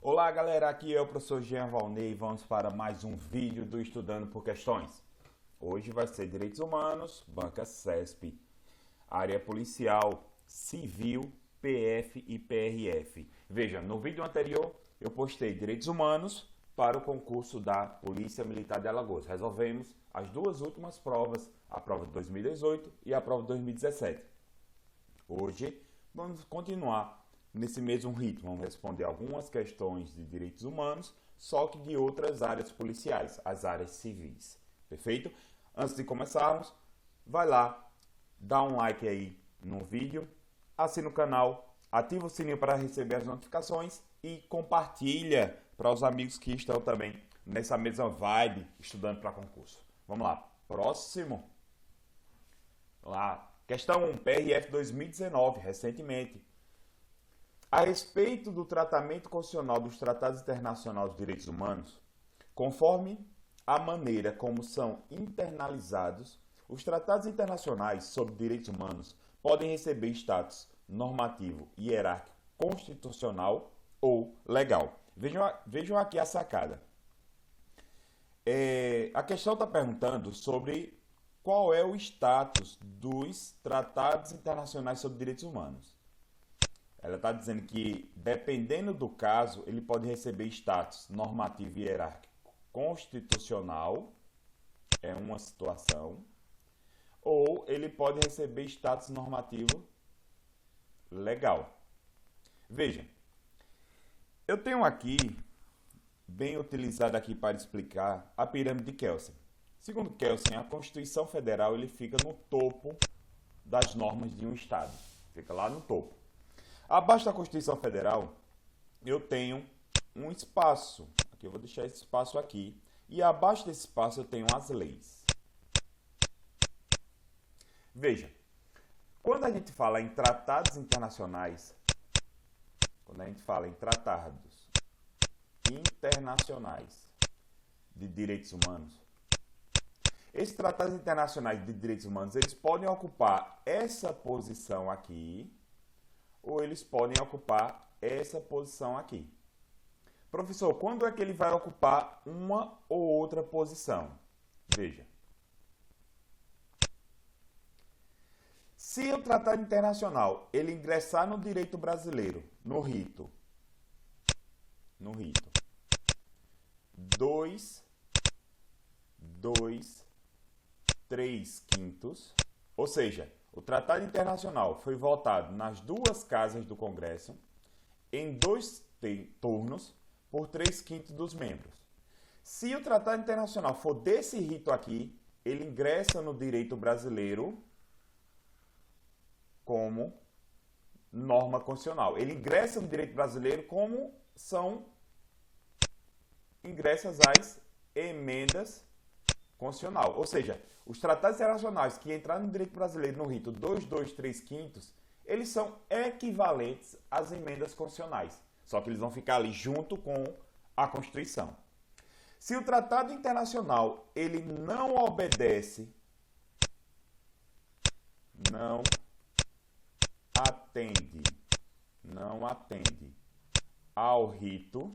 Olá galera, aqui é o professor Jean Valnei e vamos para mais um vídeo do Estudando por Questões. Hoje vai ser Direitos Humanos, Banca CESP, Área Policial, Civil, PF e PRF. Veja, no vídeo anterior eu postei Direitos Humanos para o concurso da Polícia Militar de Alagoas. Resolvemos as duas últimas provas, a prova de 2018 e a prova de 2017. Hoje vamos continuar nesse mesmo ritmo, vamos responder algumas questões de direitos humanos, só que de outras áreas policiais, as áreas civis. Perfeito? Antes de começarmos, vai lá, dá um like aí no vídeo, assina o canal, ativa o sininho para receber as notificações e compartilha para os amigos que estão também nessa mesma vibe, estudando para concurso. Vamos lá, próximo. Lá, questão 1, PRF 2019, recentemente. A respeito do tratamento constitucional dos tratados internacionais de direitos humanos, conforme a maneira como são internalizados, os tratados internacionais sobre direitos humanos podem receber status normativo, hierárquico, constitucional ou legal. Vejam aqui a sacada. A questão está perguntando sobre qual é o status dos tratados internacionais sobre direitos humanos. Ela está dizendo que, dependendo do caso, ele pode receber status normativo e hierárquico constitucional, é uma situação, ou ele pode receber status normativo legal. Veja, eu tenho aqui, bem utilizado aqui para explicar, a pirâmide de Kelsen. Segundo Kelsen, a Constituição Federal ele fica no topo das normas de um Estado, fica lá no topo. Abaixo da Constituição Federal, eu tenho um espaço. Aqui eu vou deixar esse espaço aqui. E abaixo desse espaço eu tenho as leis. Veja, quando a gente fala em tratados internacionais, quando a gente fala em tratados internacionais de direitos humanos, esses tratados internacionais de direitos humanos, eles podem ocupar essa posição aqui, ou eles podem ocupar essa posição aqui. Professor, quando é que ele vai ocupar uma ou outra posição? Veja. Se o tratado internacional ele ingressar no direito brasileiro, no rito, 2/3/5, ou seja, o Tratado Internacional foi votado nas duas casas do Congresso, em 2 turnos, por 3/5 dos membros. Se o Tratado Internacional for desse rito aqui, ele ingressa no direito brasileiro como norma constitucional. Ele ingressa no direito brasileiro como são ingressas as emendas constitucional. Ou seja, os tratados internacionais que entraram no direito brasileiro no rito 2/3/5, eles são equivalentes às emendas constitucionais. Só que eles vão ficar ali junto com a Constituição. Se o tratado internacional ele não obedece, não atende ao rito,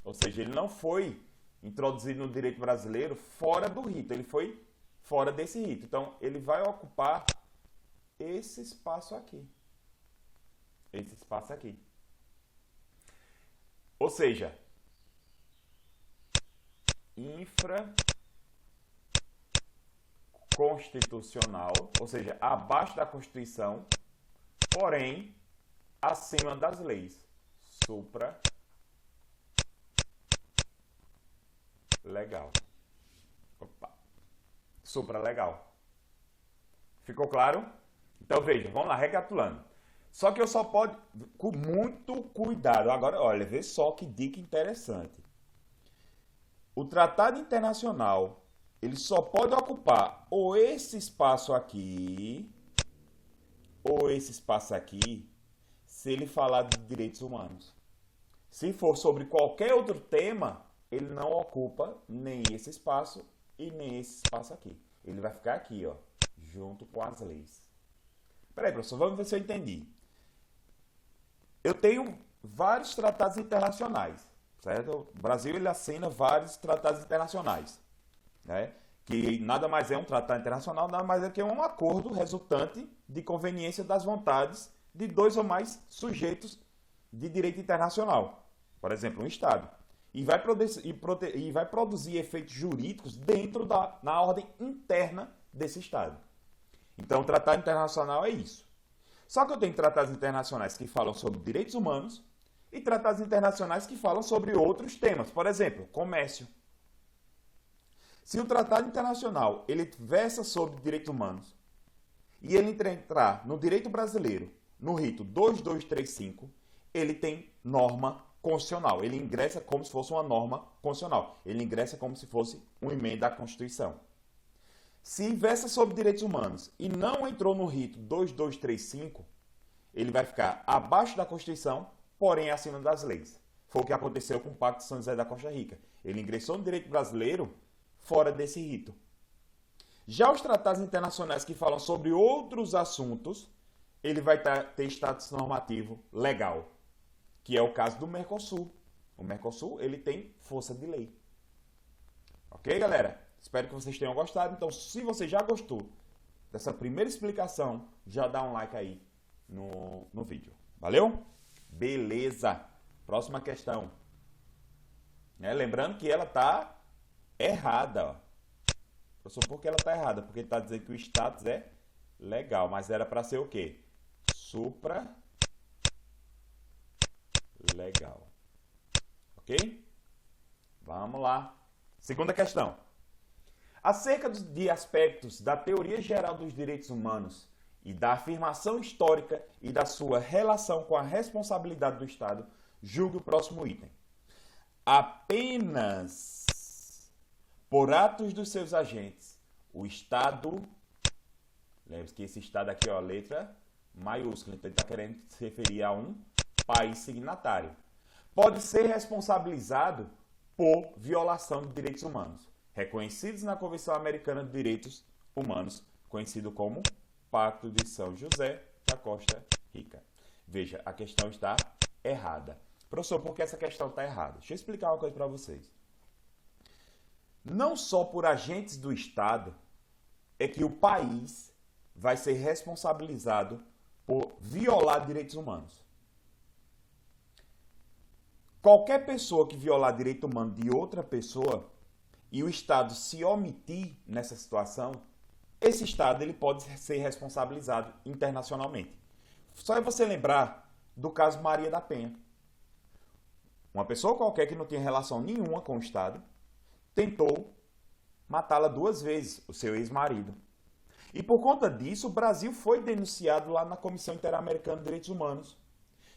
ou seja, ele não foi introduzido no direito brasileiro fora do rito, ele foi fora desse rito. Então, ele vai ocupar esse espaço aqui. Esse espaço aqui. Ou seja, infraconstitucional, ou seja, abaixo da Constituição, porém, acima das leis. Supralegal. Supralegal. Ficou claro? Então veja, vamos lá, recapitulando. Só que eu só pode, com muito cuidado, agora olha, vê só que dica interessante. O tratado internacional, ele só pode ocupar ou esse espaço aqui, ou esse espaço aqui, se ele falar de direitos humanos. Se for sobre qualquer outro tema, ele não ocupa nem esse espaço e nem esse espaço aqui. Ele vai ficar aqui, ó, junto com as leis. Peraí, professor, vamos ver se eu entendi. Eu tenho vários tratados internacionais, certo? O Brasil ele assina vários tratados internacionais, né? Que nada mais é um tratado internacional, nada mais é que um acordo resultante de conveniência das vontades de dois ou mais sujeitos de direito internacional, por exemplo, um Estado, e vai produzir efeitos jurídicos na ordem interna desse Estado. Então, o tratado internacional é isso. Só que eu tenho tratados internacionais que falam sobre direitos humanos e tratados internacionais que falam sobre outros temas, por exemplo, comércio. Se o tratado internacional ele versa sobre direitos humanos e ele entrar no direito brasileiro, no rito 2235, ele tem norma constitucional. Ele ingressa como se fosse uma norma constitucional. Ele ingressa como se fosse uma emenda à Constituição. Se versa sobre direitos humanos e não entrou no rito 2235, ele vai ficar abaixo da Constituição, porém acima das leis. Foi o que aconteceu com o Pacto de São José da Costa Rica. Ele ingressou no direito brasileiro fora desse rito. Já os tratados internacionais que falam sobre outros assuntos, ele vai ter status normativo legal, que é o caso do Mercosul. O Mercosul, ele tem força de lei. Ok, galera? Espero que vocês tenham gostado. Então, se você já gostou dessa primeira explicação, já dá um like aí no vídeo. Valeu? Beleza! Próxima questão. Lembrando que ela está errada. Ó. Professor, por que ela está errada? Porque ele está dizendo que o status é legal, mas era para ser o quê? Supra legal. Ok? Vamos lá. Segunda questão. Acerca de aspectos da teoria geral dos direitos humanos e da afirmação histórica e da sua relação com a responsabilidade do Estado, julgue o próximo item. Apenas por atos dos seus agentes, o Estado, lembre-se que esse Estado aqui, ó, letra maiúscula, então ele está querendo se referir a um país signatário, pode ser responsabilizado por violação de direitos humanos, reconhecidos na Convenção Americana de Direitos Humanos, conhecido como Pacto de São José da Costa Rica. Veja, a questão está errada. Professor, por que essa questão está errada? Deixa eu explicar uma coisa para vocês. Não só por agentes do Estado é que o país vai ser responsabilizado por violar direitos humanos. Qualquer pessoa que violar direito humano de outra pessoa e o Estado se omitir nessa situação, esse Estado ele pode ser responsabilizado internacionalmente. Só é você lembrar do caso Maria da Penha. Uma pessoa qualquer que não tinha relação nenhuma com o Estado tentou matá-la 2 vezes, o seu ex-marido. E por conta disso, o Brasil foi denunciado lá na Comissão Interamericana de Direitos Humanos.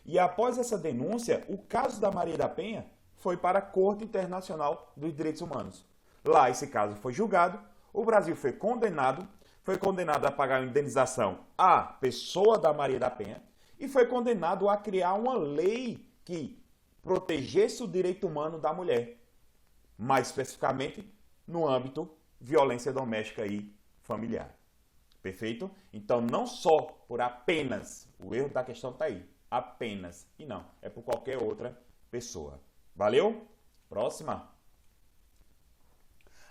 E após essa denúncia, o caso da Maria da Penha foi para a Corte Internacional dos Direitos Humanos. Lá esse caso foi julgado, o Brasil foi condenado a pagar uma indenização à pessoa da Maria da Penha e foi condenado a criar uma lei que protegesse o direito humano da mulher, mais especificamente no âmbito violência doméstica e familiar. Perfeito? Então, não só por apenas, o erro da questão está aí, apenas, e não, é por qualquer outra pessoa. Valeu? Próxima.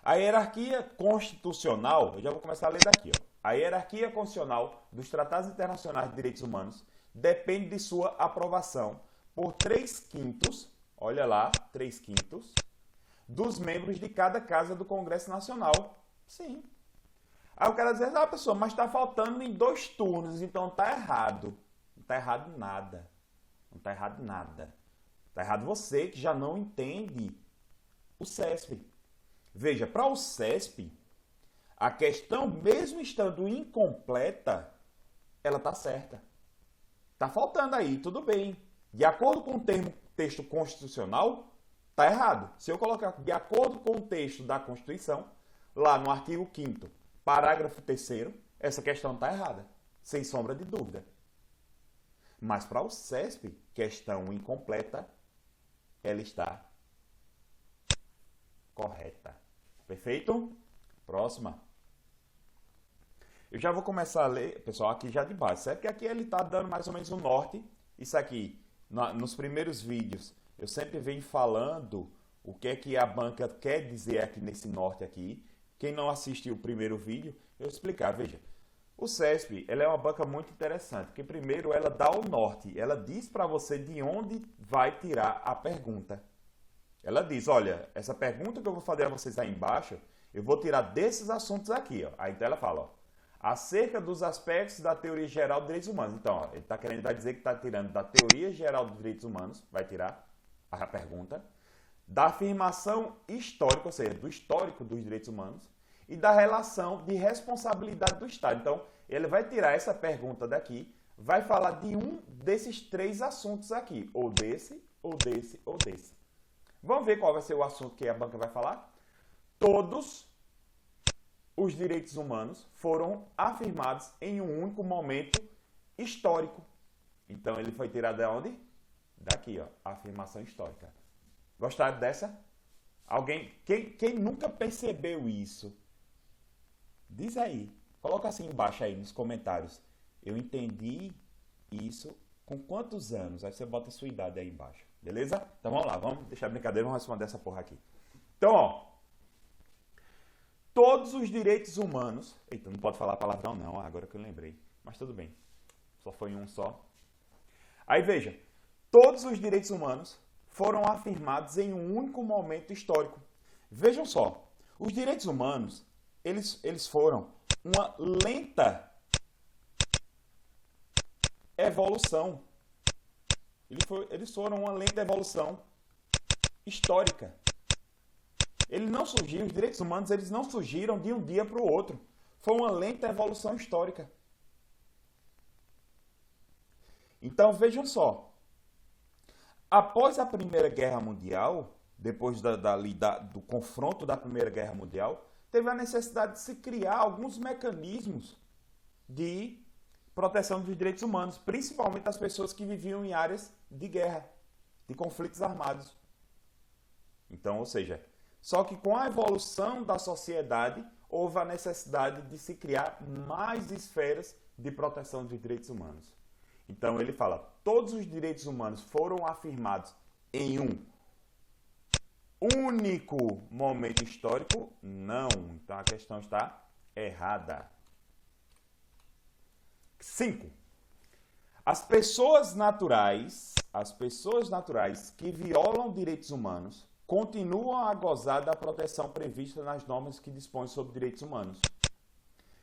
A hierarquia constitucional, eu já vou começar a ler daqui, ó. A hierarquia constitucional dos tratados internacionais de direitos humanos depende de sua aprovação por 3/5, olha lá, 3/5 dos membros de cada casa do Congresso Nacional. Sim. Aí o cara diz, pessoal, mas está faltando em 2 turnos, então está errado. Não está errado nada. Não está errado nada. Está errado você que já não entende o CESP. Veja, para o CESP, a questão, mesmo estando incompleta, ela está certa. Está faltando aí, tudo bem. De acordo com o texto constitucional, está errado. Se eu colocar de acordo com o texto da Constituição, lá no artigo 5º, parágrafo 3º, essa questão está errada, sem sombra de dúvida. Mas para o CESP, questão incompleta, ela está correta. Perfeito? Próxima. Eu já vou começar a ler, pessoal, aqui já de base, certo? Porque aqui ele está dando mais ou menos o norte. Isso aqui Nos primeiros vídeos, eu sempre venho falando o que é que a banca quer dizer aqui nesse norte aqui. Quem não assistiu o primeiro vídeo, eu vou explicar. Veja, o CESP, ela é uma banca muito interessante, porque primeiro ela dá o norte, ela diz para você de onde vai tirar a pergunta. Ela diz, olha, essa pergunta que eu vou fazer a vocês aí embaixo, eu vou tirar desses assuntos aqui, ó. Aí então ela fala, ó, acerca dos aspectos da teoria geral dos direitos humanos. Então, ó, ele está querendo dizer que está tirando da teoria geral dos direitos humanos, vai tirar a pergunta, da afirmação histórica, ou seja, do histórico dos direitos humanos, e da relação de responsabilidade do Estado. Então, ele vai tirar essa pergunta daqui, vai falar de um desses três assuntos aqui, ou desse, ou desse, ou desse. Vamos ver qual vai ser o assunto que a banca vai falar? Todos os direitos humanos foram afirmados em um único momento histórico. Então, ele foi tirado de onde? Daqui, ó, afirmação histórica. Gostaram dessa? Alguém? Quem nunca percebeu isso? Diz aí. Coloca assim embaixo aí nos comentários. Eu entendi isso com quantos anos? Aí você bota a sua idade aí embaixo. Beleza? Então vamos lá. Vamos deixar a brincadeira. Vamos responder essa porra aqui. Então, ó. Todos os direitos humanos... Eita, não pode falar palavrão não. Agora que eu lembrei. Mas tudo bem. Só foi um só. Aí veja. Todos os direitos humanos foram afirmados em um único momento histórico. Vejam só, os direitos humanos, eles foram uma lenta evolução. Eles foram uma lenta evolução histórica. Os direitos humanos, eles não surgiram de um dia para o outro. Foi uma lenta evolução histórica. Então, vejam só. Após a Primeira Guerra Mundial, depois do confronto da Primeira Guerra Mundial, teve a necessidade de se criar alguns mecanismos de proteção dos direitos humanos, principalmente das pessoas que viviam em áreas de guerra, de conflitos armados. Então, ou seja, só que com a evolução da sociedade, houve a necessidade de se criar mais esferas de proteção dos direitos humanos. Então ele fala, todos os direitos humanos foram afirmados em um único momento histórico? Não. Então a questão está errada. 5. As pessoas naturais que violam direitos humanos continuam a gozar da proteção prevista nas normas que dispõem sobre direitos humanos.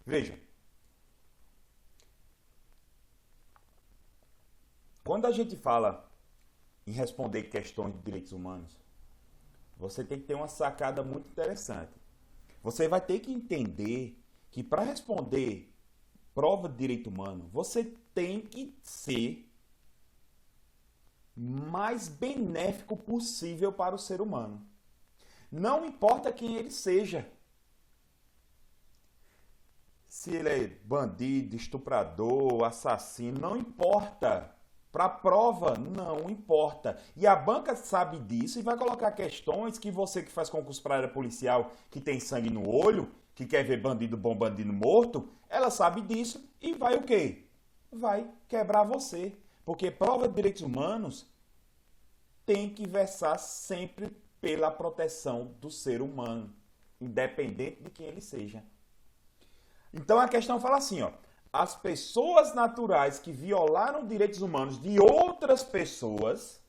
Veja. Quando a gente fala em responder questões de direitos humanos, você tem que ter uma sacada muito interessante. Você vai ter que entender que para responder prova de direito humano, você tem que ser mais benéfico possível para o ser humano. Não importa quem ele seja. Se ele é bandido, estuprador, assassino, não importa. Para a prova, não importa. E a banca sabe disso e vai colocar questões que você que faz concurso para a área policial, que tem sangue no olho, que quer ver bandido bom, bandido morto, ela sabe disso e vai o quê? Vai quebrar você. Porque prova de direitos humanos tem que versar sempre pela proteção do ser humano, independente de quem ele seja. Então a questão fala assim, ó. As pessoas naturais que violaram direitos humanos de outras pessoas,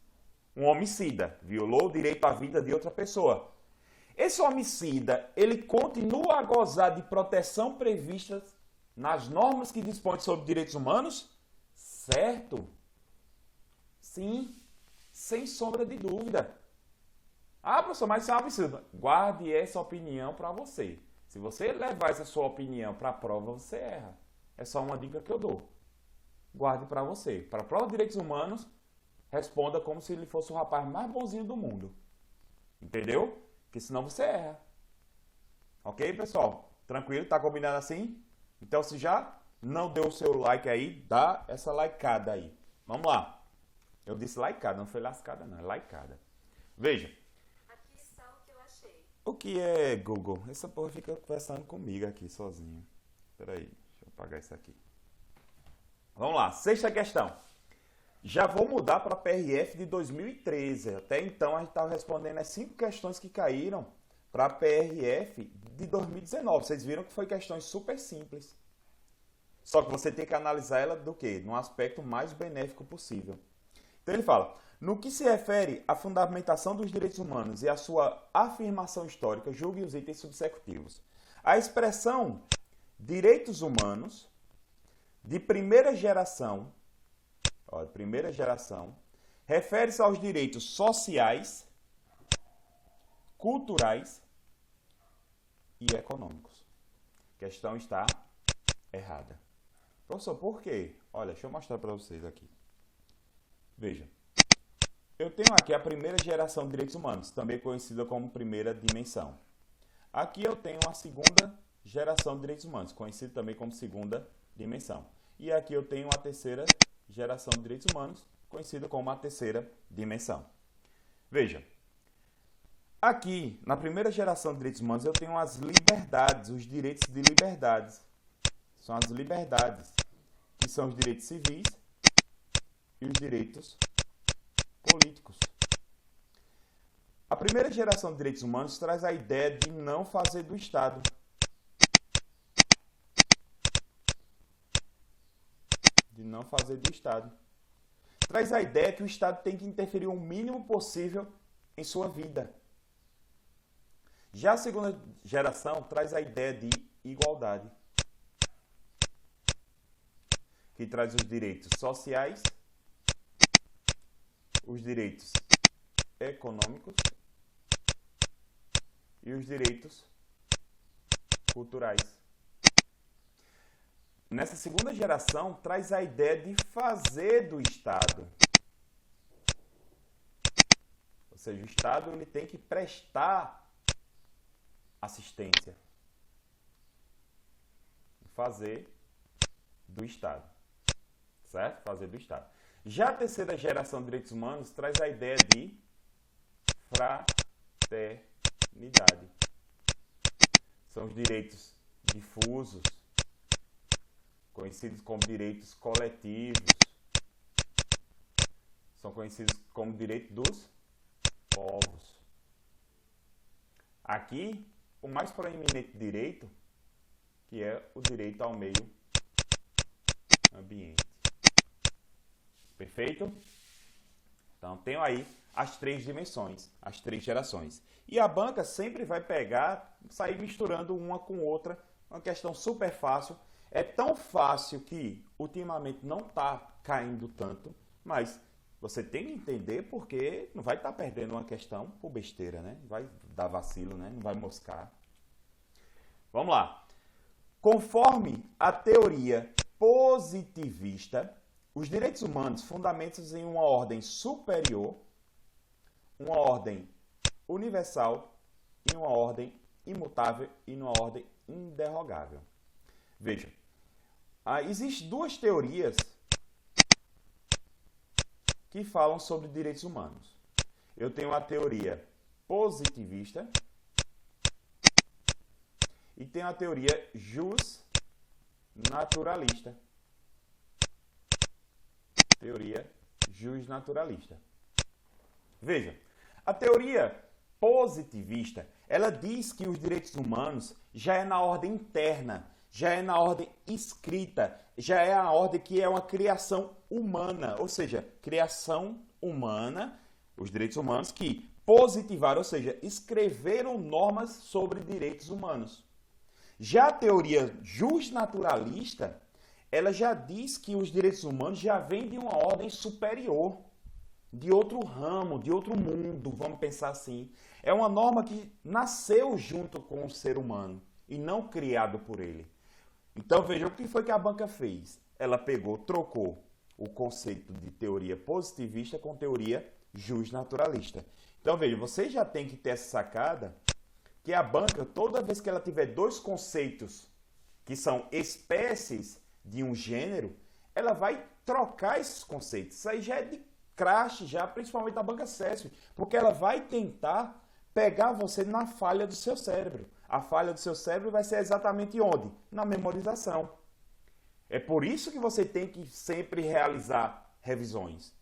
um homicida violou o direito à vida de outra pessoa. Esse homicida, ele continua a gozar de proteção prevista nas normas que dispõem sobre direitos humanos? Certo? Sim, sem sombra de dúvida. Ah, professor, mas isso é um absurdo. Guarde essa opinião para você. Se você levar essa sua opinião para a prova, você erra. É só uma dica que eu dou. Guarde para você. Para a prova de direitos humanos, responda como se ele fosse o rapaz mais bonzinho do mundo. Entendeu? Porque senão você erra. Ok, pessoal? Tranquilo? Tá combinado assim? Então, se já não deu o seu like aí, dá essa likeada aí. Vamos lá. Eu disse likeada, não foi lascada não, é likeada. Veja. Aqui está o que eu achei. O que é Google? Essa porra fica conversando comigo aqui sozinho. Espera aí. Apagar isso aqui. Vamos lá, 6ª questão. Já vou mudar para a PRF de 2013. Até então a gente estava respondendo as 5 questões que caíram para a PRF de 2019. Vocês viram que foi questões super simples. Só que você tem que analisar ela do quê? No aspecto mais benéfico possível. Então ele fala, no que se refere à fundamentação dos direitos humanos e à sua afirmação histórica, julgue os itens subsecutivos. A expressão direitos humanos de primeira geração, refere-se aos direitos sociais, culturais e econômicos. A questão está errada. Professor, por quê? Olha, deixa eu mostrar para vocês aqui. Veja, eu tenho aqui a primeira geração de direitos humanos, também conhecida como primeira dimensão. Aqui eu tenho a segunda geração de direitos humanos, conhecida também como segunda dimensão. E aqui eu tenho a terceira geração de direitos humanos, conhecida como a terceira dimensão. Veja, aqui na primeira geração de direitos humanos eu tenho as liberdades, os direitos de liberdades. São as liberdades, que são os direitos civis e os direitos políticos. A primeira geração de direitos humanos traz a ideia de não fazer do Estado. Traz a ideia que o Estado tem que interferir o mínimo possível em sua vida. Já a segunda geração traz a ideia de igualdade, que traz os direitos sociais, os direitos econômicos e os direitos culturais. Nessa segunda geração, traz a ideia de fazer do Estado. Ou seja, o Estado ele tem que prestar assistência. Fazer do Estado. Certo? Fazer do Estado. Já a terceira geração de direitos humanos traz a ideia de fraternidade. São os direitos difusos, conhecidos como direitos coletivos. São conhecidos como direito dos povos. Aqui, o mais proeminente direito, que é o direito ao meio ambiente. Perfeito? Então, tenho aí as 3 dimensões, as 3 gerações. E a banca sempre vai pegar, sair misturando uma com outra, uma questão super fácil. É tão fácil que, ultimamente, não está caindo tanto, mas você tem que entender porque não vai estar perdendo uma questão por besteira, né? Não vai dar vacilo, né? Não vai moscar. Vamos lá. Conforme a teoria positivista, os direitos humanos fundamentam-se em uma ordem superior, uma ordem universal e uma ordem imutável e uma ordem inderrogável. Veja, existem 2 teorias que falam sobre direitos humanos. Eu tenho a teoria positivista e tenho a teoria justnaturalista. Teoria justnaturalista. Veja, a teoria positivista, ela diz que os direitos humanos já é na ordem interna, já é na ordem escrita, já é a ordem que é uma criação humana, ou seja, criação humana, os direitos humanos que positivaram, ou seja, escreveram normas sobre direitos humanos. Já a teoria justnaturalista, ela já diz que os direitos humanos já vêm de uma ordem superior, de outro ramo, de outro mundo, vamos pensar assim. É uma norma que nasceu junto com o ser humano e não criado por ele. Então veja, o que foi que a banca fez? Ela pegou, trocou o conceito de teoria positivista com teoria justnaturalista. Então veja, você já tem que ter essa sacada que a banca, toda vez que ela tiver 2 conceitos que são espécies de um gênero, ela vai trocar esses conceitos. Isso aí já é de crash, já, principalmente da banca CESP, porque ela vai tentar pegar você na falha do seu cérebro. A falha do seu cérebro vai ser exatamente onde? Na memorização. É por isso que você tem que sempre revisões.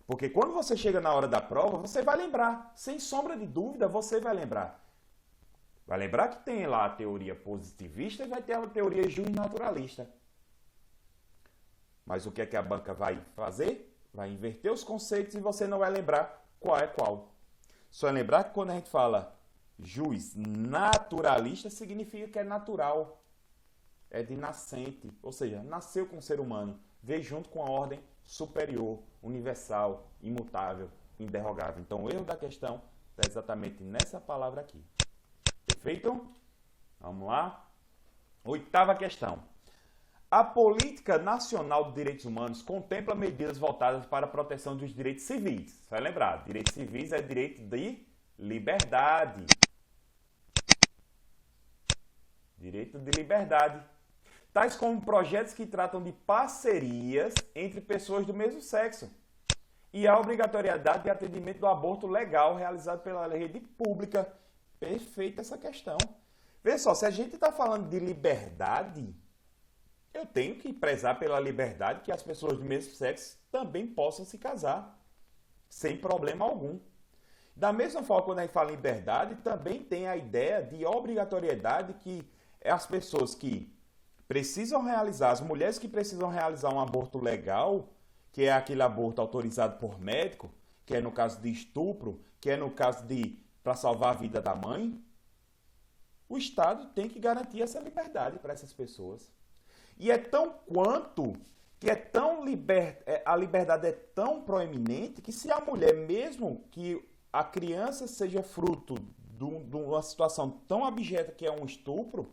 Porque quando você chega na hora da prova, você vai lembrar. Sem sombra de dúvida, você vai lembrar. Vai lembrar que tem lá a teoria positivista e vai ter a teoria justnaturalista. Mas o que é que a banca vai fazer? Vai inverter os conceitos e você não vai lembrar qual é qual. Só lembrar que quando a gente fala jus naturalista, significa que é natural. É de nascente. Ou seja, nasceu com o ser humano. Veio junto com a ordem superior, universal, imutável, inderrogável. Então o erro da questão está exatamente nessa palavra aqui. Perfeito? Vamos lá. 8ª questão. A Política Nacional de Direitos Humanos contempla medidas voltadas para a proteção dos direitos civis. Você vai lembrar, direitos civis é direito de liberdade. Direito de liberdade. Tais como projetos que tratam de parcerias entre pessoas do mesmo sexo. E a obrigatoriedade de atendimento do aborto legal realizado pela rede pública. Perfeita essa questão. Veja só, se a gente está falando de liberdade, eu tenho que prezar pela liberdade que as pessoas do mesmo sexo também possam se casar, sem problema algum. Da mesma forma, quando a gente fala em liberdade, também tem a ideia de obrigatoriedade que as pessoas que precisam realizar, as mulheres que precisam realizar um aborto legal, que é aquele aborto autorizado por médico, que é no caso de estupro, que é no caso de para salvar a vida da mãe, o Estado tem que garantir essa liberdade para essas pessoas. E é tão quanto que a liberdade é tão proeminente que se a mulher, mesmo que a criança seja fruto de uma situação tão abjeta que é um estupro,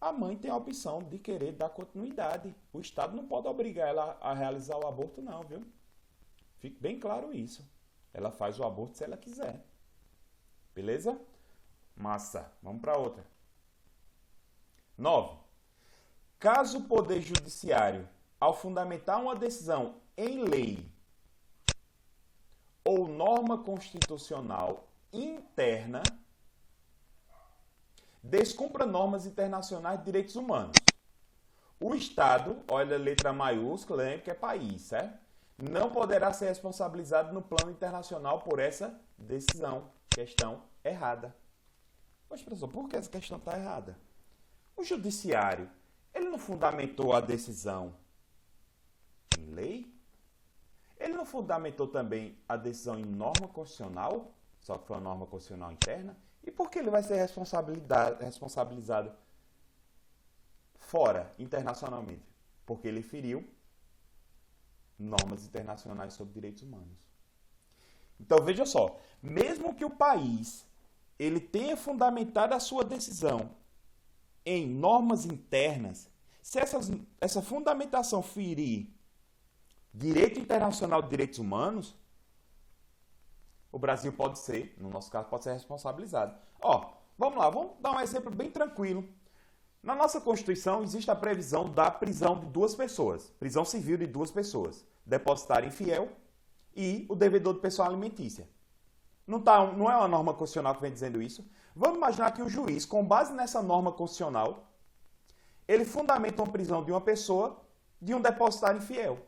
a mãe tem a opção de querer dar continuidade. O Estado não pode obrigar ela a realizar o aborto não, viu? Fique bem claro isso. Ela faz o aborto se ela quiser. Beleza? Massa. Vamos para outra. 9. Caso o Poder Judiciário, ao fundamentar uma decisão em lei ou norma constitucional interna, descumpra normas internacionais de direitos humanos, o Estado, olha a letra maiúscula, lembra que é país, certo? Não poderá ser responsabilizado no plano internacional por essa decisão. Questão errada. Mas, professor, por que essa questão está errada? O Judiciário, ele não fundamentou a decisão em lei? Ele não fundamentou também a decisão em norma constitucional? Só que foi uma norma constitucional interna? E por que ele vai ser responsabilizado fora, internacionalmente? Porque ele feriu normas internacionais sobre direitos humanos. Então, veja só, mesmo que o país ele tenha fundamentado a sua decisão em normas internas, se essa fundamentação ferir direito internacional de direitos humanos, o Brasil pode ser, no nosso caso, pode ser responsabilizado. Vamos lá, vamos dar um exemplo bem tranquilo. Na nossa Constituição existe a previsão da prisão de 2 pessoas, prisão civil de 2 pessoas, depositário infiel e o devedor de pensão alimentícia. Não é uma norma constitucional que vem dizendo isso. Vamos imaginar que o juiz, com base nessa norma constitucional, ele fundamenta uma prisão de uma pessoa de um depositário infiel.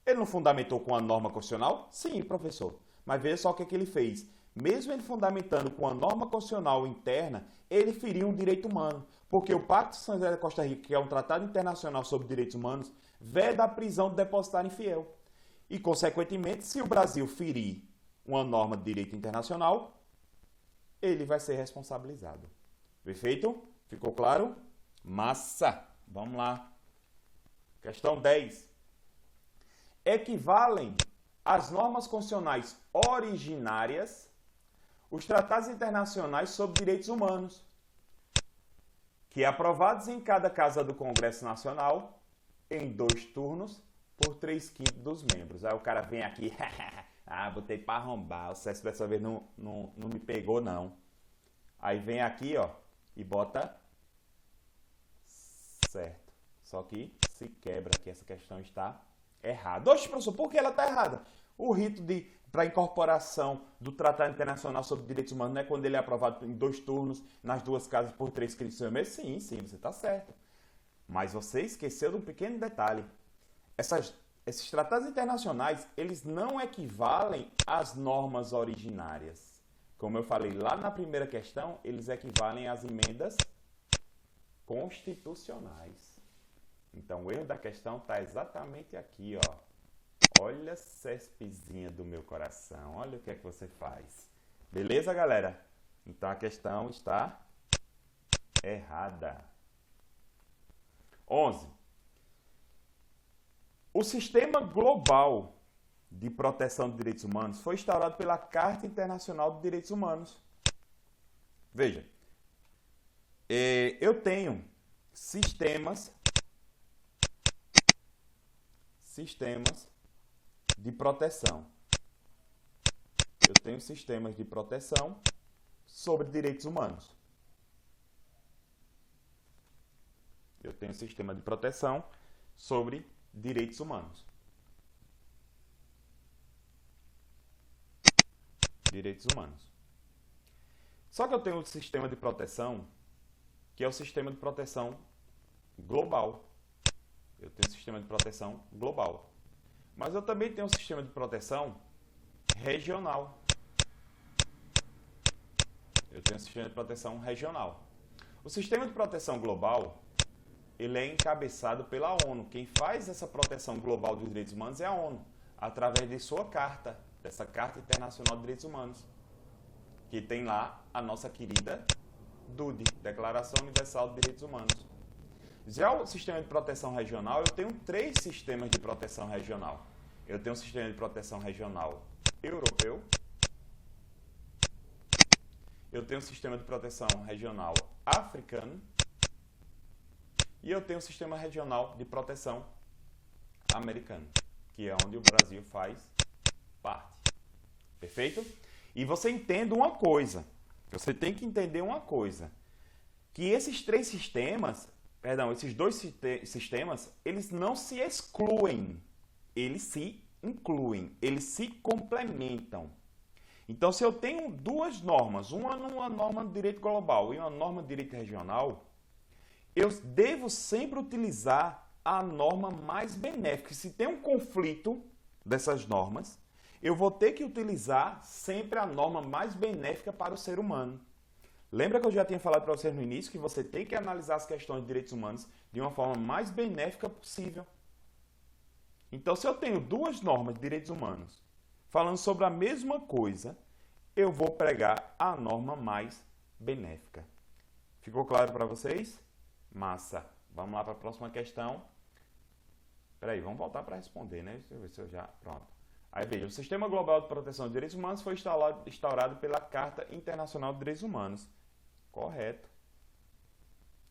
Ele não fundamentou com a norma constitucional? Sim, professor. Mas veja só o que ele fez. Mesmo ele fundamentando com a norma constitucional interna, ele feriu um direito humano. Porque o Pacto de São José da Costa Rica, que é um tratado internacional sobre direitos humanos, veda a prisão do depositário infiel. E, consequentemente, se o Brasil ferir uma norma de direito internacional, ele vai ser responsabilizado. Perfeito? Ficou claro? Massa! Vamos lá. Questão 10. Equivalem às normas constitucionais originárias os tratados internacionais sobre direitos humanos, que aprovados em cada casa do Congresso Nacional, em 2 turnos, por 3/5 dos membros. Aí o cara vem aqui, botei para arrombar, o CES dessa vez não me pegou não. Aí vem aqui, e bota certo. Só que se quebra, que essa questão está errada. Oxe, professor, por que ela está errada? O rito para incorporação do Tratado Internacional sobre Direitos Humanos não é quando ele é aprovado em 2 turnos, nas 2 casas por 3/5 do seu mês? Sim, você está certo. Mas você esqueceu de um pequeno detalhe. esses tratados internacionais, eles não equivalem às normas originárias. Como eu falei lá na primeira questão, eles equivalem às emendas constitucionais. Então, o erro da questão está exatamente aqui, ó. Olha, CESPzinha do meu coração, olha o que é que você faz. Beleza, galera? Então, a questão está errada. 11. O sistema global de proteção de direitos humanos foi instaurado pela Carta Internacional de Direitos Humanos. Veja, eu tenho sistemas de proteção. Eu tenho sistemas de proteção sobre direitos humanos. Eu tenho sistema de proteção sobre direitos humanos. Direitos humanos. Só que eu tenho um sistema de proteção que é o sistema de proteção global. Eu tenho um sistema de proteção global. Mas eu também tenho um sistema de proteção regional. Eu tenho um sistema de proteção regional. O sistema de proteção global, ele é encabeçado pela ONU. Quem faz essa proteção global dos direitos humanos é a ONU, através de sua carta, dessa Carta Internacional de Direitos Humanos, que tem lá a nossa querida DUD, Declaração Universal de Direitos Humanos. Já o sistema de proteção regional, eu tenho 3 sistemas de proteção regional. Eu tenho um sistema de proteção regional europeu, eu tenho um sistema de proteção regional africano e eu tenho um sistema regional de proteção americano, que é onde o Brasil faz parte. Perfeito? E você entenda uma coisa, você tem que entender uma coisa, que esses 3 sistemas, esses 2 sistemas, eles não se excluem, eles se incluem, eles se complementam. Então, se eu tenho 2 normas, uma norma de direito global e uma norma de direito regional, eu devo sempre utilizar a norma mais benéfica. Se tem um conflito dessas normas, eu vou ter que utilizar sempre a norma mais benéfica para o ser humano. Lembra que eu já tinha falado para vocês no início que você tem que analisar as questões de direitos humanos de uma forma mais benéfica possível. Então, se eu tenho 2 normas de direitos humanos falando sobre a mesma coisa, eu vou pregar a norma mais benéfica. Ficou claro para vocês? Massa. Vamos lá para a próxima questão. Espera aí, vamos voltar para responder, né? Deixa eu ver se eu já... Pronto. Aí veja, o Sistema Global de Proteção de Direitos Humanos foi instaurado pela Carta Internacional de Direitos Humanos. Correto.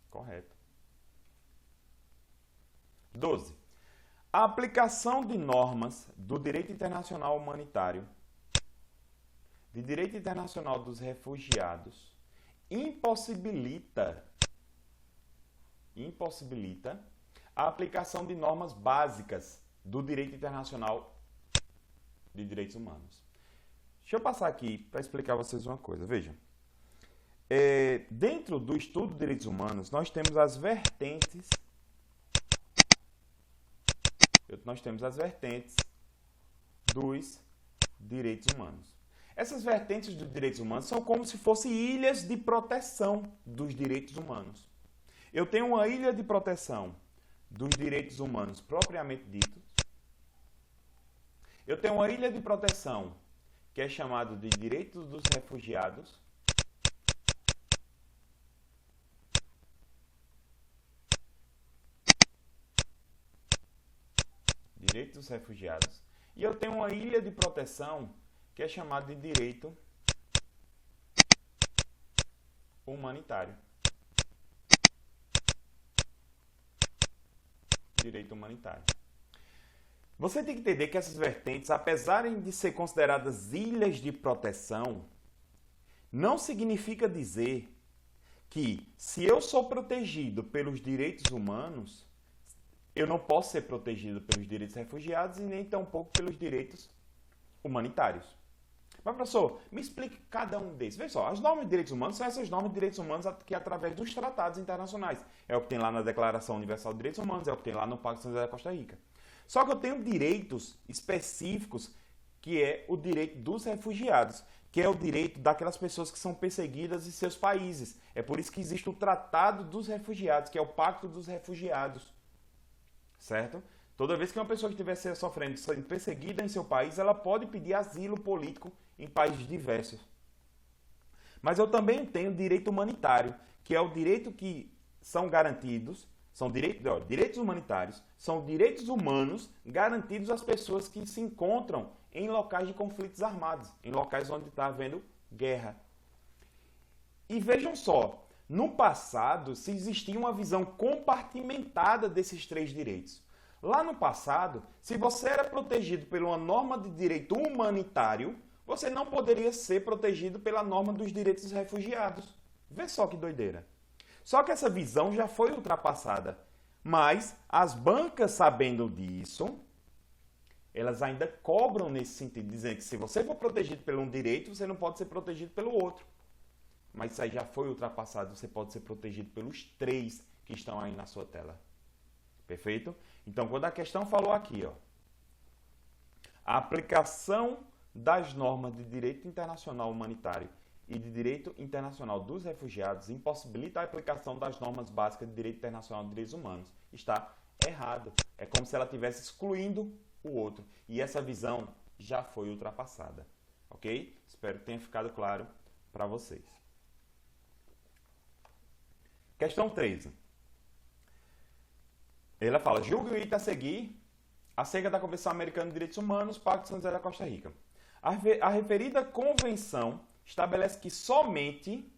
Correto. 12. A aplicação de normas do direito internacional humanitário, de direito internacional dos refugiados, impossibilita a aplicação de normas básicas do direito internacional de direitos humanos. Deixa eu passar aqui para explicar a vocês uma coisa. Vejam, dentro do estudo de direitos humanos, nós temos as vertentes dos direitos humanos. Essas vertentes dos direitos humanos são como se fossem ilhas de proteção dos direitos humanos. Eu tenho uma ilha de proteção dos direitos humanos propriamente ditos. Eu tenho uma ilha de proteção que é chamada de direitos dos refugiados. Direitos dos refugiados. E eu tenho uma ilha de proteção que é chamada de direito humanitário. Direito humanitário. Você tem que entender que essas vertentes, apesar de ser consideradas ilhas de proteção, não significa dizer que se eu sou protegido pelos direitos humanos, eu não posso ser protegido pelos direitos refugiados e nem tampouco pelos direitos humanitários. Mas, professor, me explique cada um desses. Veja só, as normas de direitos humanos são essas normas de direitos humanos que através dos tratados internacionais. É o que tem lá na Declaração Universal de Direitos Humanos, é o que tem lá no Pacto de São José da Costa Rica. Só que eu tenho direitos específicos, que é o direito dos refugiados, que é o direito daquelas pessoas que são perseguidas em seus países. É por isso que existe o Tratado dos Refugiados, que é o Pacto dos Refugiados. Certo? Toda vez que uma pessoa que estiver sofrendo, sendo perseguida em seu país, ela pode pedir asilo político em países diversos. Mas eu também tenho direito humanitário, que é o direito que são garantidos, são direitos humanitários, são direitos humanos garantidos às pessoas que se encontram em locais de conflitos armados, em locais onde está havendo guerra. E vejam só, no passado se existia uma visão compartimentada desses três direitos. Lá no passado, se você era protegido por uma norma de direito humanitário, você não poderia ser protegido pela norma dos direitos dos refugiados. Vê só que doideira. Só que essa visão já foi ultrapassada. Mas as bancas, sabendo disso, elas ainda cobram nesse sentido, dizendo que se você for protegido por um direito, você não pode ser protegido pelo outro. Mas isso aí já foi ultrapassado, você pode ser protegido pelos três que estão aí na sua tela. Perfeito? Então, quando a questão falou aqui, ó, a aplicação das normas de direito internacional humanitário e de direito internacional dos refugiados impossibilita a aplicação das normas básicas de direito internacional de direitos humanos. Está errado. É como se ela estivesse excluindo o outro. E essa visão já foi ultrapassada. Ok? Espero que tenha ficado claro para vocês. Questão 13. Ela fala, julgue o item a seguir acerca da Convenção Americana de Direitos Humanos, Pacto de São José da Costa Rica. A referida convenção estabelece que somente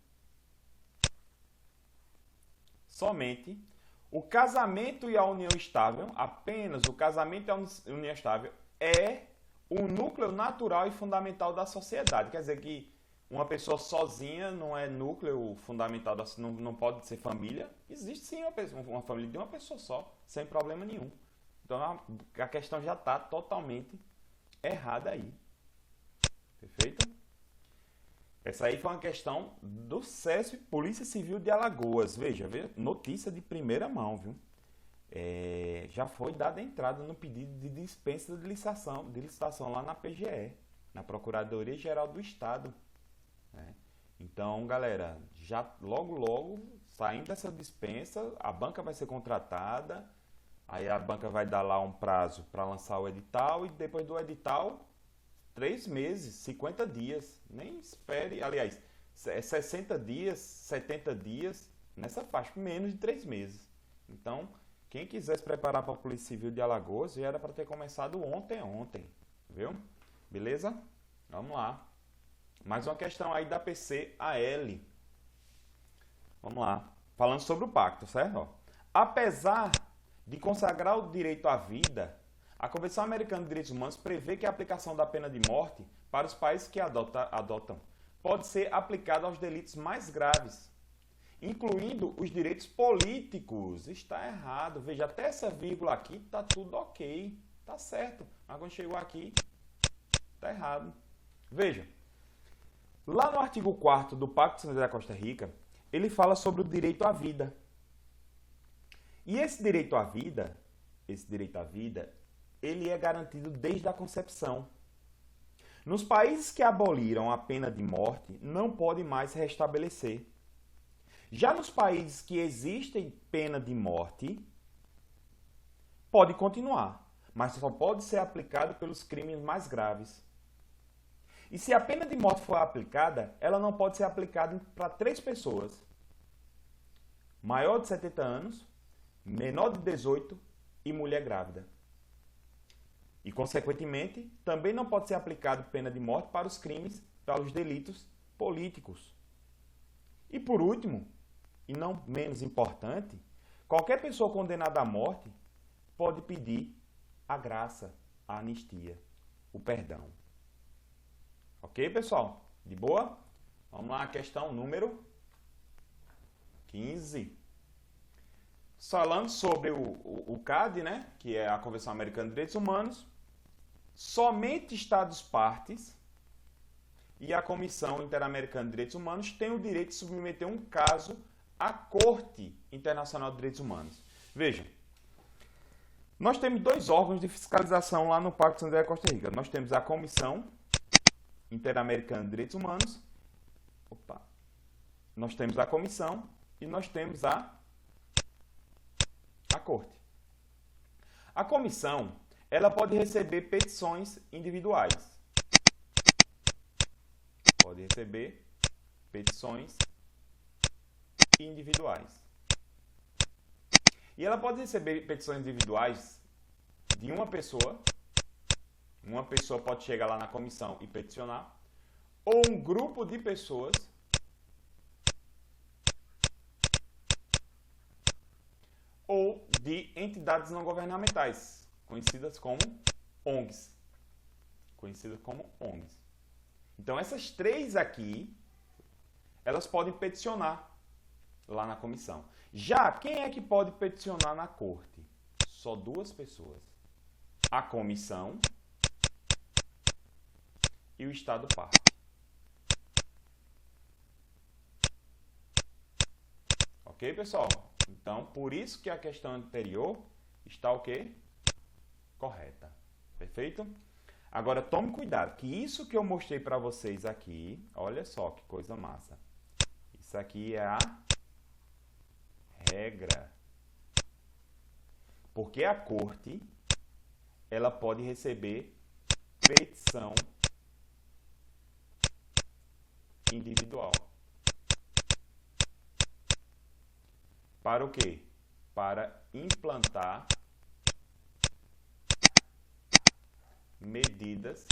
o casamento e a união estável, apenas o casamento e a união estável, é o núcleo natural e fundamental da sociedade. Quer dizer que uma pessoa sozinha não é núcleo fundamental, não pode ser família. Existe sim uma família de uma pessoa só, sem problema nenhum. Então a questão já está totalmente errada aí. Perfeito? Essa aí foi uma questão do SESP, Polícia Civil de Alagoas. Veja, notícia de primeira mão, viu? Já foi dada entrada no pedido de dispensa de licitação lá na PGE, na Procuradoria-Geral do Estado. Então, galera, já logo, saindo dessa dispensa, a banca vai ser contratada, aí a banca vai dar lá um prazo para lançar o edital e depois do edital, 3 meses, 50 dias, nem espere, aliás, 60 dias, 70 dias, nessa faixa, menos de 3 meses. Então, quem quiser se preparar para a Polícia Civil de Alagoas, já era para ter começado ontem, viu? Beleza? Vamos lá. Mais uma questão aí da PCAL. Vamos lá. Falando sobre o pacto, certo? Apesar de consagrar o direito à vida, a Convenção Americana de Direitos Humanos prevê que a aplicação da pena de morte para os países que adotam pode ser aplicada aos delitos mais graves, incluindo os direitos políticos. Está errado. Veja, até essa vírgula aqui está tudo ok. Está certo. Mas quando chegou aqui, está errado. Veja. Lá no artigo 4º do Pacto de São José da Costa Rica, ele fala sobre o direito à vida. E esse direito à vida, ele é garantido desde a concepção. Nos países que aboliram a pena de morte, não pode mais se restabelecer. Já nos países que existem pena de morte, pode continuar, mas só pode ser aplicado pelos crimes mais graves. E se a pena de morte for aplicada, ela não pode ser aplicada para 3 pessoas. Maior de 70 anos, menor de 18 e mulher grávida. E, consequentemente, também não pode ser aplicada pena de morte para os crimes, para os delitos políticos. E, por último, e não menos importante, qualquer pessoa condenada à morte pode pedir a graça, a anistia, o perdão. Ok, pessoal? De boa? Vamos lá, questão número 15. Falando sobre o CAD, né, que é a Convenção Americana de Direitos Humanos, somente Estados-partes e a Comissão Interamericana de Direitos Humanos têm o direito de submeter um caso à Corte Internacional de Direitos Humanos. Veja, Nós temos dois órgãos de fiscalização lá no Parque de São José, Costa Rica. Nós temos a Comissão Interamericana de Direitos Humanos. Nós temos a comissão e nós temos a corte. A comissão, ela pode receber petições individuais. Pode receber petições individuais. E ela pode receber petições individuais de uma pessoa. Uma pessoa pode chegar lá na comissão e peticionar. Ou um grupo de pessoas. Ou de entidades não governamentais, conhecidas como ONGs. Então, essas três aqui, elas podem peticionar lá na comissão. Já, quem é que pode peticionar na corte? Só duas pessoas. A comissão e o Estado parte. Ok, pessoal? Então, por isso que a questão anterior está o quê? Correta. Perfeito? Agora, tome cuidado, que isso que eu mostrei para vocês aqui, olha só que coisa massa. Isso aqui é a regra. Porque a corte, ela pode receber petição individual. Para o quê? Para implantar medidas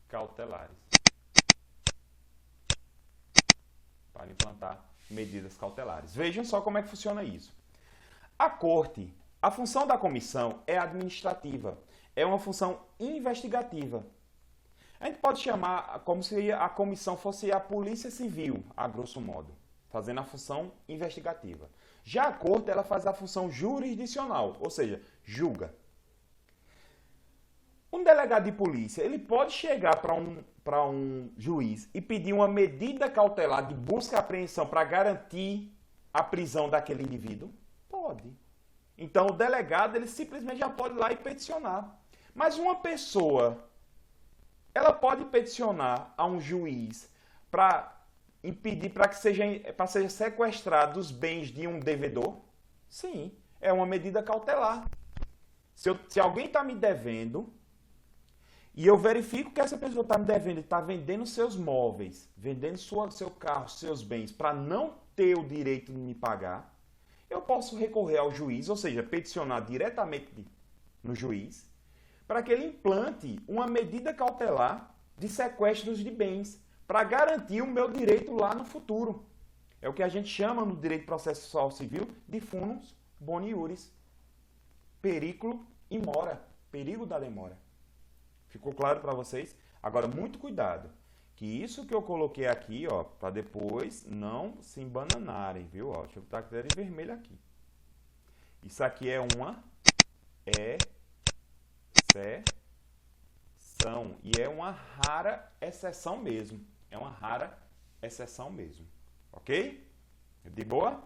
cautelares. Para implantar medidas cautelares. Vejam só como é que funciona isso. A corte, a função da comissão é administrativa. É uma função investigativa. A gente pode chamar como se a comissão fosse a Polícia Civil, a grosso modo, fazendo a função investigativa. Já a corte, ela faz a função jurisdicional, ou seja, julga. Um delegado de polícia, ele pode chegar para um juiz e pedir uma medida cautelar de busca e apreensão para garantir a prisão daquele indivíduo? Pode. Então, o delegado, ele simplesmente já pode ir lá e peticionar. Mas uma pessoa, ela pode peticionar a um juiz para impedir para que seja sequestrado os bens de um devedor? Sim, é uma medida cautelar. Se alguém está me devendo e eu verifico que essa pessoa está me devendo e está vendendo seus móveis, vendendo seu carro, seus bens, para não ter o direito de me pagar, eu posso recorrer ao juiz, ou seja, peticionar diretamente no juiz, para que ele implante uma medida cautelar de sequestros de bens, para garantir o meu direito lá no futuro. É o que a gente chama no direito processual civil de funus boni iuris. Periculo in mora, perigo da demora. Ficou claro para vocês? Agora, muito cuidado, que isso que eu coloquei aqui, ó, para depois não se embananarem, viu? Ó, deixa eu botar aqui de vermelho aqui. Isso aqui é uma exceção. E é uma rara exceção mesmo. É uma rara exceção mesmo. Ok? De boa?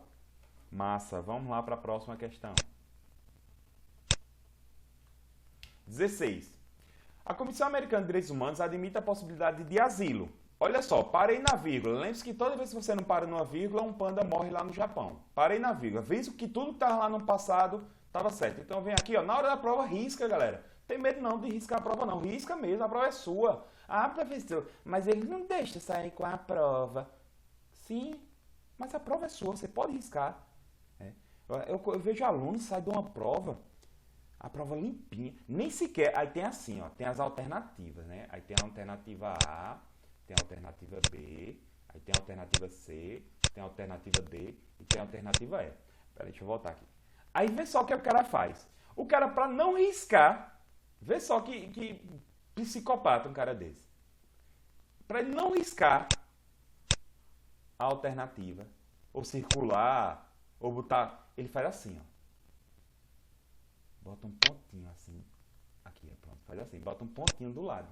Massa. Vamos lá para a próxima questão. 16. A Comissão Americana de Direitos Humanos admite a possibilidade de asilo. Olha só, parei na vírgula. Lembre-se que toda vez que você não para numa vírgula, um panda morre lá no Japão. Parei na vírgula. Visto que tudo que estava lá no passado estava certo. Então vem aqui, ó, na hora da prova, risca, galera. Tem medo não de riscar a prova não. Risca mesmo, a prova é sua. Ah, professor, mas ele não deixa sair com a prova. Sim, mas a prova é sua, você pode riscar. Eu vejo alunos sair de uma prova, a prova limpinha, nem sequer, aí tem assim, ó, tem as alternativas, né? Aí tem a alternativa A, tem a alternativa B, aí tem a alternativa C, tem a alternativa D e tem a alternativa E. Peraí, deixa eu voltar aqui. Aí vê só o que o cara faz. O cara, para não riscar, vê só que psicopata um cara desse. Para ele não riscar a alternativa, ou circular, ou botar, ele faz assim, ó. Bota um pontinho assim, aqui, pronto, faz assim, bota um pontinho do lado.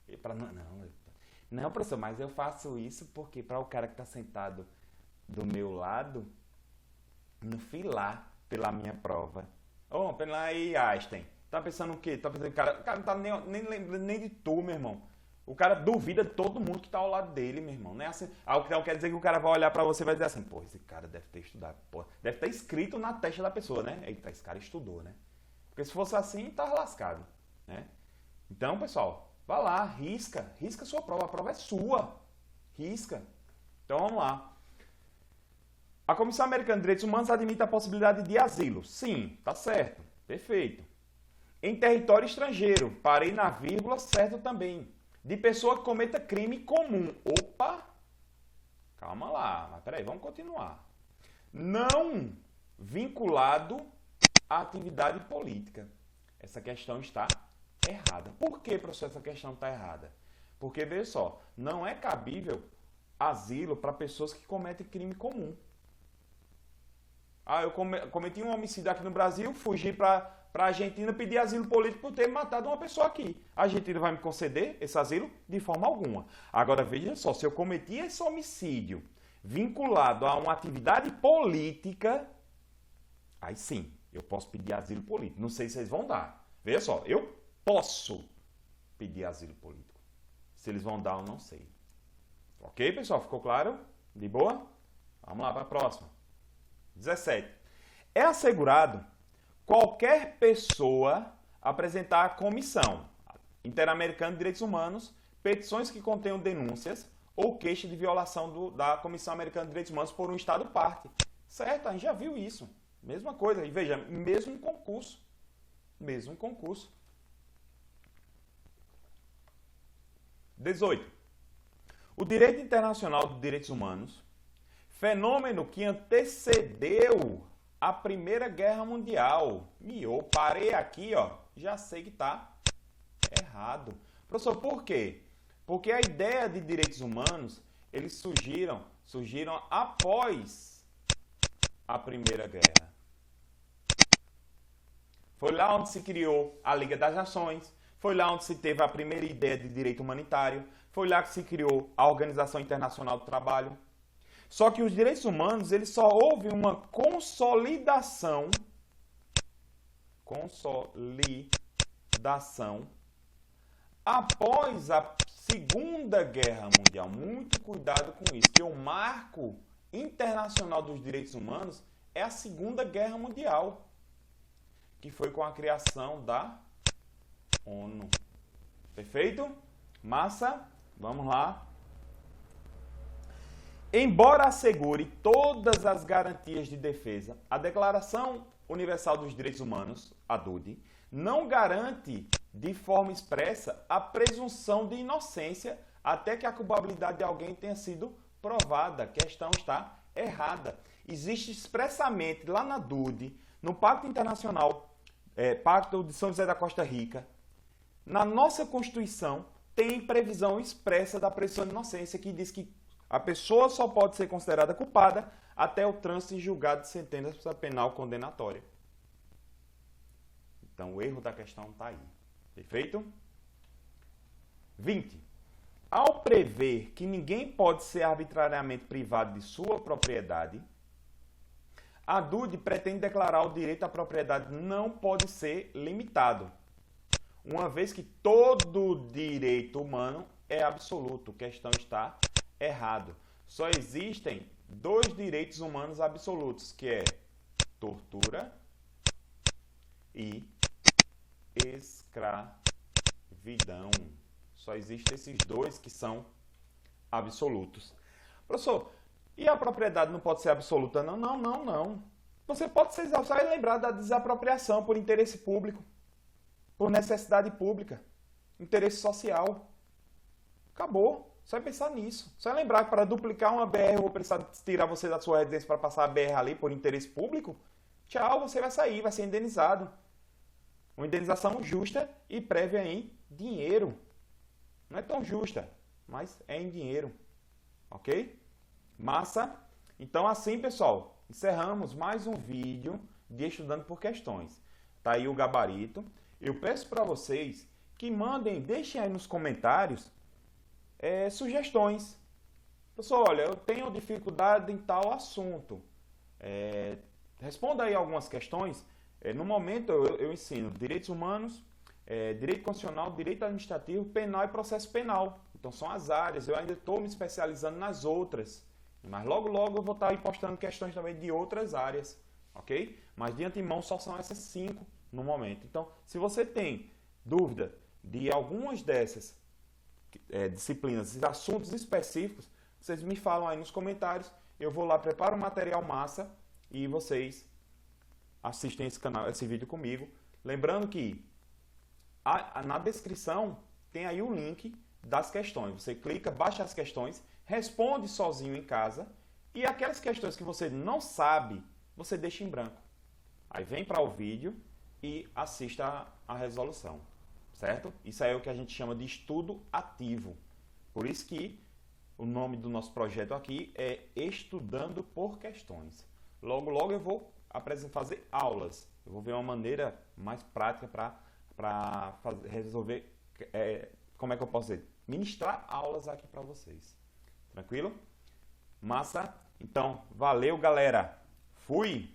E para não, professor, mas eu faço isso porque para o cara que está sentado do meu lado, não filar, pela minha prova. Ô, pela aí, Einstein. Tá pensando o quê? Tá pensando que o cara não tá nem lembrando nem de tu, meu irmão. O cara duvida de todo mundo que tá ao lado dele, meu irmão. Não é assim. Então quer dizer que o cara vai olhar pra você e vai dizer assim, pô, esse cara deve ter estudado. Pô, deve estar escrito na testa da pessoa, né? Eita, esse cara estudou, né? Porque se fosse assim, tá lascado, né? Então, pessoal, vá lá, risca sua prova. A prova é sua. Risca. Então, vamos lá. A Comissão Americana de Direitos Humanos admite a possibilidade de asilo. Sim, tá certo. Perfeito. Em território estrangeiro, parei na vírgula, certo também. De pessoa que cometa crime comum. Opa! Calma lá, mas peraí, vamos continuar. Não vinculado à atividade política. Essa questão está errada. Por que, professor, essa questão está errada? Porque, veja só, não é cabível asilo para pessoas que cometem crime comum. Ah, eu cometi um homicídio aqui no Brasil, fugi para a Argentina pedir asilo político por ter matado uma pessoa aqui. A Argentina vai me conceder esse asilo? De forma alguma. Agora, veja só, se eu cometi esse homicídio vinculado a uma atividade política, aí sim, eu posso pedir asilo político. Não sei se vocês vão dar. Veja só, eu posso pedir asilo político. Se eles vão dar, eu não sei. Ok, pessoal? Ficou claro? De boa? Vamos lá para a próxima. 17. É assegurado qualquer pessoa apresentar à Comissão Interamericana de Direitos Humanos petições que contenham denúncias ou queixa de violação da Comissão Americana de Direitos Humanos por um Estado parte. Certo? A gente já viu isso. Mesma coisa. E veja, mesmo concurso. Mesmo concurso. 18. O direito internacional de direitos humanos, fenômeno que antecedeu a Primeira Guerra Mundial. Eu parei aqui, ó, já sei que está errado. Professor, por quê? Porque a ideia de direitos humanos, eles surgiram após a Primeira Guerra. Foi lá onde se criou a Liga das Nações, foi lá onde se teve a primeira ideia de direito humanitário, foi lá que se criou a Organização Internacional do Trabalho. Só que os direitos humanos, eles só houve uma consolidação após a Segunda Guerra Mundial. Muito cuidado com isso, que o marco internacional dos direitos humanos é a Segunda Guerra Mundial, que foi com a criação da ONU. Perfeito? Massa? Vamos lá. Embora assegure todas as garantias de defesa, a Declaração Universal dos Direitos Humanos, a DUD, não garante de forma expressa a presunção de inocência até que a culpabilidade de alguém tenha sido provada. A questão está errada. Existe expressamente lá na DUD, no Pacto Internacional, Pacto de São José da Costa Rica, na nossa Constituição, tem previsão expressa da presunção de inocência que diz que a pessoa só pode ser considerada culpada até o trânsito em julgado de sentença penal condenatória. Então, o erro da questão está aí. Perfeito? 20. Ao prever que ninguém pode ser arbitrariamente privado de sua propriedade, a DUD pretende declarar o direito à propriedade não pode ser limitado, uma vez que todo direito humano é absoluto. A questão está errado. Só existem dois direitos humanos absolutos, que é tortura e escravidão. Só existem esses dois que são absolutos. Professor, e a propriedade não pode ser absoluta? Não, não, não, não. Você pode ser, só vai lembrar da desapropriação por interesse público, por necessidade pública, interesse social. Acabou. Só vai pensar nisso. Só vai lembrar que para duplicar uma BR, eu vou precisar tirar você da sua residência para passar a BR ali por interesse público. Tchau, você vai sair, vai ser indenizado. Uma indenização justa e prévia em dinheiro. Não é tão justa, mas é em dinheiro. Ok? Massa? Então assim, pessoal, encerramos mais um vídeo de Estudando por Questões. Tá aí o gabarito. Eu peço para vocês que mandem, deixem aí nos comentários sugestões. Pessoal, olha, eu tenho dificuldade em tal assunto. responda aí algumas questões. No momento eu ensino direitos humanos, direito constitucional, direito administrativo, penal e processo penal. Então são as áreas, eu ainda estou me especializando nas outras. Mas logo logo eu vou estar aí postando questões também de outras áreas, ok? Mas de antemão só são essas 5 no momento. Então, se você tem dúvida de algumas dessas disciplinas, assuntos específicos, vocês me falam aí nos comentários, eu vou lá, preparo um material massa e vocês assistem esse vídeo comigo. Lembrando que na descrição tem aí o link das questões. Você clica, baixa as questões, responde sozinho em casa e aquelas questões que você não sabe, você deixa em branco. Aí vem para o vídeo e assista a resolução, certo? Isso aí é o que a gente chama de estudo ativo. Por isso que o nome do nosso projeto aqui é Estudando por Questões. Logo, logo eu vou fazer aulas. Eu vou ver uma maneira mais prática para resolver, como é que eu posso dizer? Ministrar aulas aqui para vocês. Tranquilo? Massa? Então, valeu, galera. Fui!